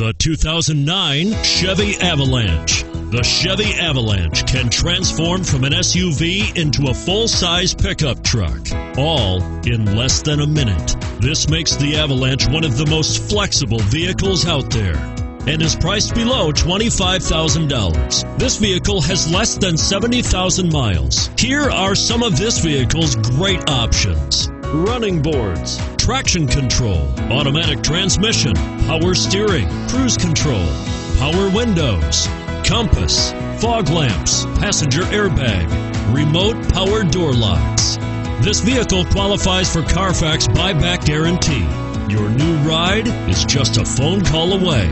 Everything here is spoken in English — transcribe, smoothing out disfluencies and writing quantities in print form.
The 2009 Chevy Avalanche. The Chevy Avalanche can transform from an SUV into a full-size pickup truck, all in less than a minute. This makes the Avalanche one of the most flexible vehicles out there and is priced below $25,000. This vehicle has less than 70,000 miles. Here are some of this vehicle's great options: running boards, traction control, automatic transmission, power steering, cruise control, power windows, compass, fog lamps, passenger airbag, remote power door locks. This vehicle qualifies for Carfax buyback guarantee. Your new ride is just a phone call away.